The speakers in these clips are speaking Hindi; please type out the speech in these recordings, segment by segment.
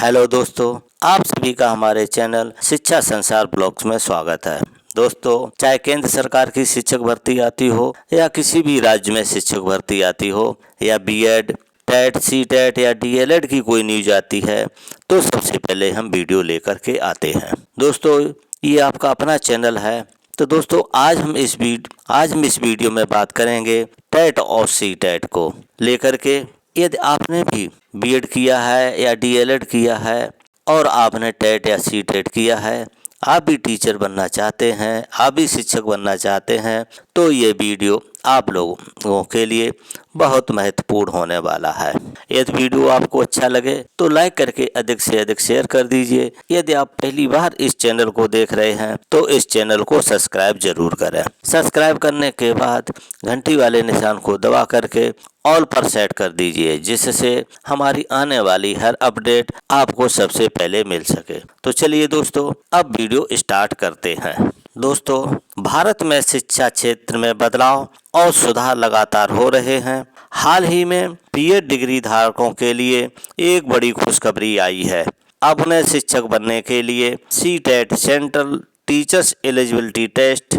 हेलो दोस्तों, आप सभी का हमारे चैनल शिक्षा संसार ब्लॉग्स में स्वागत है। दोस्तों, चाहे केंद्र सरकार की शिक्षक भर्ती आती हो या किसी भी राज्य में शिक्षक भर्ती आती हो या बीएड, टेट, सीटेट या डीएलएड की कोई न्यूज आती है तो सबसे पहले हम वीडियो लेकर के आते हैं। दोस्तों, ये आपका अपना चैनल है। तो दोस्तों, आज हम इस वीडियो में बात करेंगे टेट और सीटेट को लेकर के। यदि आपने भी बीएड किया है या डीएलएड किया है और आपने टेट या सीटेट किया है, आप भी टीचर बनना चाहते हैं, आप भी शिक्षक बनना चाहते हैं, तो ये वीडियो आप लोगों के लिए बहुत महत्वपूर्ण होने वाला है। यदि वीडियो आपको अच्छा लगे तो लाइक करके अधिक से अधिक शेयर कर दीजिए। यदि आप पहली बार इस चैनल को देख रहे हैं तो इस चैनल को सब्सक्राइब जरूर करें। सब्सक्राइब करने के बाद घंटी वाले निशान को दबा करके ऑल पर सेट कर दीजिए, जिससे हमारी आने वाली हर अपडेट आपको सबसे पहले मिल सके। तो चलिए दोस्तों, अब वीडियो स्टार्ट करते हैं। दोस्तों, भारत में शिक्षा क्षेत्र में बदलाव और सुधार लगातार हो रहे हैं। हाल ही में बीएड डिग्री धारकों के लिए एक बड़ी खुशखबरी आई है। अब उन्हें शिक्षक बनने के लिए CTET, central teachers eligibility test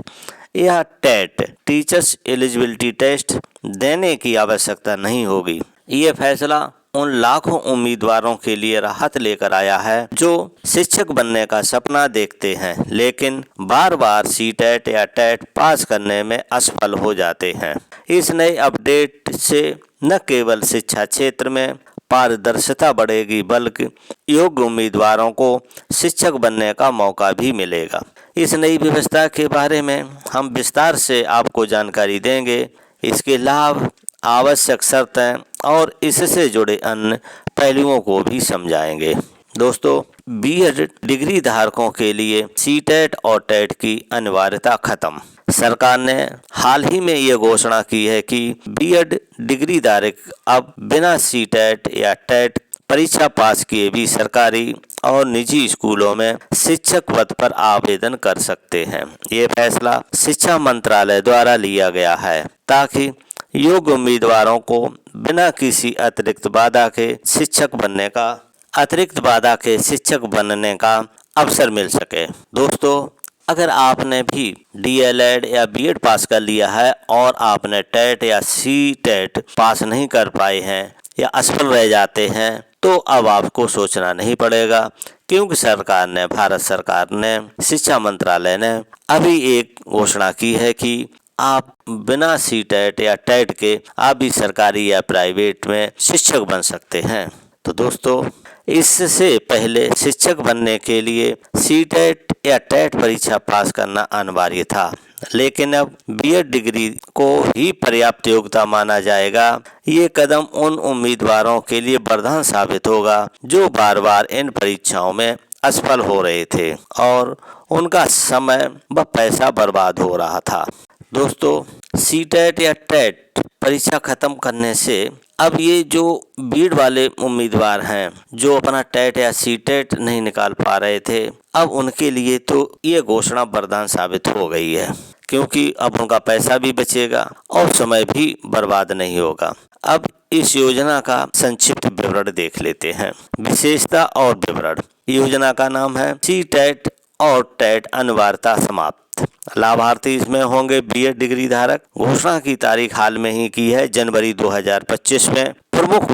या टेट, टीचर्स एलिजिबिलिटी टेस्ट देने की आवश्यकता नहीं होगी। ये फैसला उन लाखों उम्मीदवारों के लिए राहत लेकर आया है जो शिक्षक बनने का सपना देखते हैं, लेकिन बार बार सीटेट या टेट पास करने में असफल हो जाते हैं। इस नए अपडेट से न केवल शिक्षा क्षेत्र में पारदर्शिता बढ़ेगी, बल्कि योग्य उम्मीदवारों को शिक्षक बनने का मौका भी मिलेगा। इस नई व्यवस्था के बारे में हम विस्तार से आपको जानकारी देंगे, इसके लाभ, आवश्यक शर्तें और इससे जुड़े अन्य पहलुओं को भी समझाएंगे। दोस्तों, बीएड डिग्री धारकों के लिए सीटेट और टेट की अनिवार्यता खत्म। सरकार ने हाल ही में ये घोषणा की है कि बीएड डिग्री धारक अब बिना सीटेट या टेट परीक्षा पास किए भी सरकारी और निजी स्कूलों में शिक्षक पद पर आवेदन कर सकते हैं। ये फैसला शिक्षा मंत्रालय द्वारा लिया गया है ताकि योग्य उम्मीदवारों को बिना किसी अतिरिक्त बाधा के शिक्षक बनने का अवसर मिल सके। दोस्तों, अगर आपने भी डीएलएड या बीएड पास कर लिया है और आपने टेट या सीटेट पास नहीं कर पाए हैं या असफल रह जाते हैं, तो अब आपको सोचना नहीं पड़ेगा, क्योंकि भारत सरकार ने, शिक्षा मंत्रालय ने अभी एक घोषणा की है कि आप बिना सीटेट या टेट के आप भी सरकारी या प्राइवेट में शिक्षक बन सकते हैं। तो दोस्तों, इससे पहले शिक्षक बनने के लिए सीटेट या टेट परीक्षा पास करना अनिवार्य था, लेकिन अब बीएड डिग्री को ही पर्याप्त योग्यता माना जाएगा। ये कदम उन उम्मीदवारों के लिए वरदान साबित होगा जो बार बार इन परीक्षाओं में असफल हो रहे थे और उनका समय व पैसा बर्बाद हो रहा था। दोस्तों, सीटेट या टेट परीक्षा खत्म करने से अब ये जो बीएड वाले उम्मीदवार हैं जो अपना टेट या सीटेट नहीं निकाल पा रहे थे, अब उनके लिए तो ये घोषणा वरदान साबित हो गई है, क्योंकि अब उनका पैसा भी बचेगा और समय भी बर्बाद नहीं होगा। अब इस योजना का संक्षिप्त विवरण देख लेते हैं। विशेषता और विवरण। योजना का नाम है सीटेट और टेट अनिवार्यता समाप्त। लाभार्थी इसमें होंगे बीएड डिग्री धारक। घोषणा की तारीख हाल में ही की है, जनवरी 2025 में। प्रमुख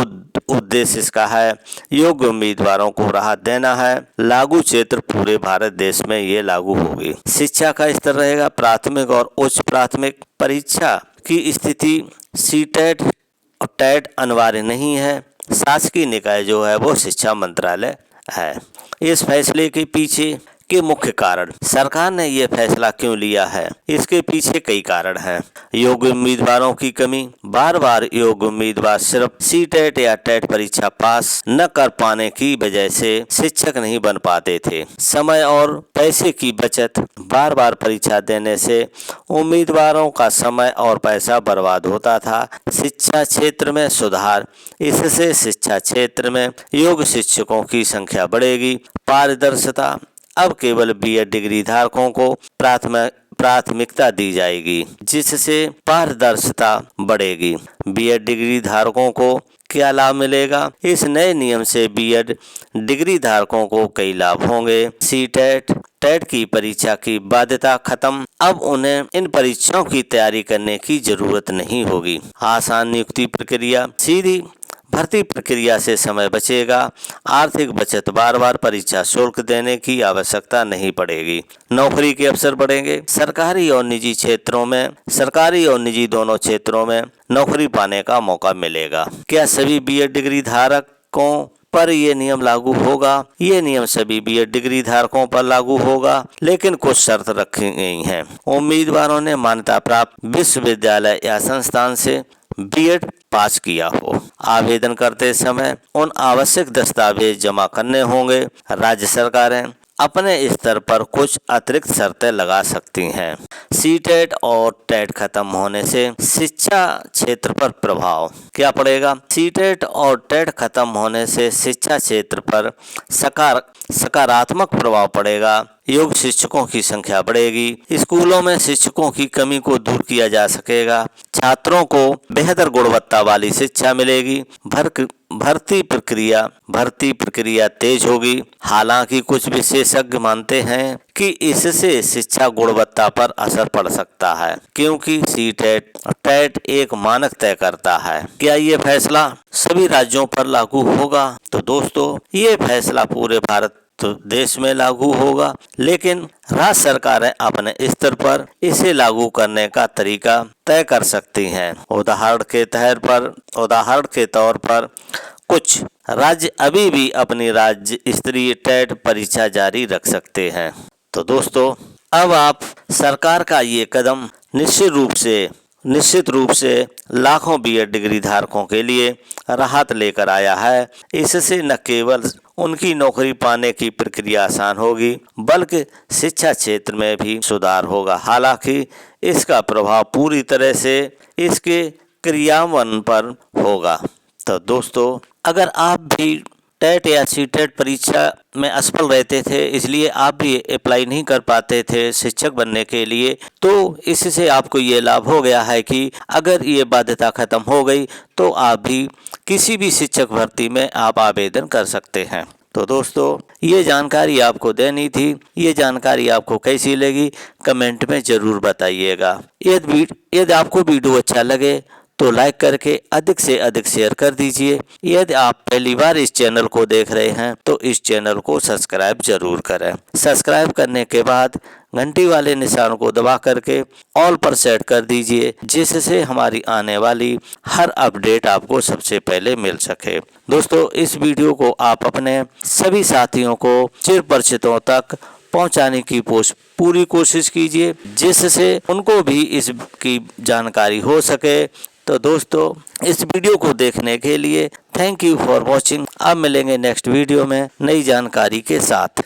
उद्देश्य इसका है योग्य उम्मीदवारों को राहत देना है। लागू क्षेत्र पूरे भारत देश में ये लागू होगी। शिक्षा का स्तर रहेगा प्राथमिक और उच्च प्राथमिक। परीक्षा की स्थिति सीटेट और टेट अनिवार्य नहीं है। शासकीय निकाय जो है वो शिक्षा मंत्रालय है। इस फैसले के पीछे के मुख्य कारण, सरकार ने यह फैसला क्यों लिया है, इसके पीछे कई कारण हैं। योग्य उम्मीदवारों की कमी। बार बार योग्य उम्मीदवार सिर्फ सीटेट या टेट परीक्षा पास न कर पाने की वजह से शिक्षक नहीं बन पाते थे। समय और पैसे की बचत। बार बार परीक्षा देने से उम्मीदवारों का समय और पैसा बर्बाद होता था। शिक्षा क्षेत्र में सुधार। इससे शिक्षा क्षेत्र में योग्य शिक्षकों की संख्या बढ़ेगी। पारदर्शिता। अब केवल बीएड डिग्री धारकों को प्राथमिकता दी जाएगी, जिससे पारदर्शिता बढ़ेगी। बीएड डिग्री धारकों को क्या लाभ मिलेगा? इस नए नियम से बीएड डिग्री धारकों को कई लाभ होंगे। सीटेट टेट की परीक्षा की बाध्यता खत्म। अब उन्हें इन परीक्षाओं की तैयारी करने की जरूरत नहीं होगी। आसान नियुक्ति प्रक्रिया, सीधी भर्ती प्रक्रिया से समय बचेगा। आर्थिक बचत, बार बार परीक्षा शुल्क देने की आवश्यकता नहीं पड़ेगी। नौकरी के अवसर बढ़ेंगे। सरकारी और निजी क्षेत्रों में, सरकारी और निजी दोनों क्षेत्रों में नौकरी पाने का मौका मिलेगा। क्या सभी बीएड डिग्री धारकों पर ये नियम लागू होगा? ये नियम सभी बीएड डिग्री धारकों पर लागू होगा, लेकिन कुछ शर्त रखी गई हैं। उम्मीदवारों ने मान्यता प्राप्त विश्वविद्यालय या संस्थान से बीएड पास किया हो। आवेदन करते समय उन आवश्यक दस्तावेज जमा करने होंगे। राज्य सरकारें अपने स्तर पर कुछ अतिरिक्त शर्तें लगा सकती हैं। सीटेट और टेट खत्म होने से शिक्षा क्षेत्र पर प्रभाव क्या पड़ेगा? सीटेट और टेट खत्म होने से शिक्षा क्षेत्र पर सकारात्मक प्रभाव पड़ेगा। योग्य शिक्षकों की संख्या बढ़ेगी। स्कूलों में शिक्षकों की कमी को दूर किया जा सकेगा। छात्रों को बेहतर गुणवत्ता वाली शिक्षा मिलेगी। भर्ती प्रक्रिया तेज होगी। हालांकि कुछ विशेषज्ञ मानते हैं कि इससे शिक्षा गुणवत्ता पर असर पड़ सकता है, क्योंकि सीटेट टेट एक मानक तय करता है। क्या ये फैसला सभी राज्यों पर लागू होगा? तो दोस्तों, ये फैसला पूरे भारत देश में लागू होगा, लेकिन राज्य सरकारें अपने स्तर पर इसे लागू करने का तरीका तय कर सकती हैं। उदाहरण के तौर पर कुछ राज्य अभी भी अपनी राज्य स्तरीय टेट परीक्षा जारी रख सकते हैं। तो दोस्तों, अब आप सरकार का ये कदम निश्चित रूप से लाखों बीएड डिग्री धारकों के लिए राहत लेकर आया है। इससे न केवल उनकी नौकरी पाने की प्रक्रिया आसान होगी, बल्कि शिक्षा क्षेत्र में भी सुधार होगा। हालांकि इसका प्रभाव पूरी तरह से इसके क्रियान्वयन पर होगा। तो दोस्तों, अगर आप भी टेट या सीटेट परीक्षा में असफल रहते थे, इसलिए आप भी अप्लाई नहीं कर पाते थे शिक्षक बनने के लिए, तो इससे आपको ये लाभ हो गया है कि अगर ये बाध्यता खत्म हो गई तो आप भी किसी भी शिक्षक भर्ती में आप आवेदन कर सकते हैं। तो दोस्तों, ये जानकारी आपको देनी थी। ये जानकारी आपको कैसी लगी कमेंट में ज़रूर बताइएगा। यदि आपको वीडियो अच्छा लगे तो लाइक करके अधिक से अधिक शेयर कर दीजिए। यदि आप पहली बार इस चैनल को देख रहे हैं तो इस चैनल को सब्सक्राइब जरूर करें। सब्सक्राइब करने के बाद घंटी वाले निशान को दबा करके ऑल पर सेट कर दीजिए, जिससे हमारी आने वाली हर अपडेट आपको सबसे पहले मिल सके। दोस्तों, इस वीडियो को आप अपने सभी साथियों को, चिरपरिचितों तक पहुंचाने की पूरी कोशिश कीजिए, जिससे उनको भी इसकी जानकारी हो सके। तो दोस्तों, इस वीडियो को देखने के लिए थैंक यू फॉर वॉचिंग। अब मिलेंगे नेक्स्ट वीडियो में नई जानकारी के साथ।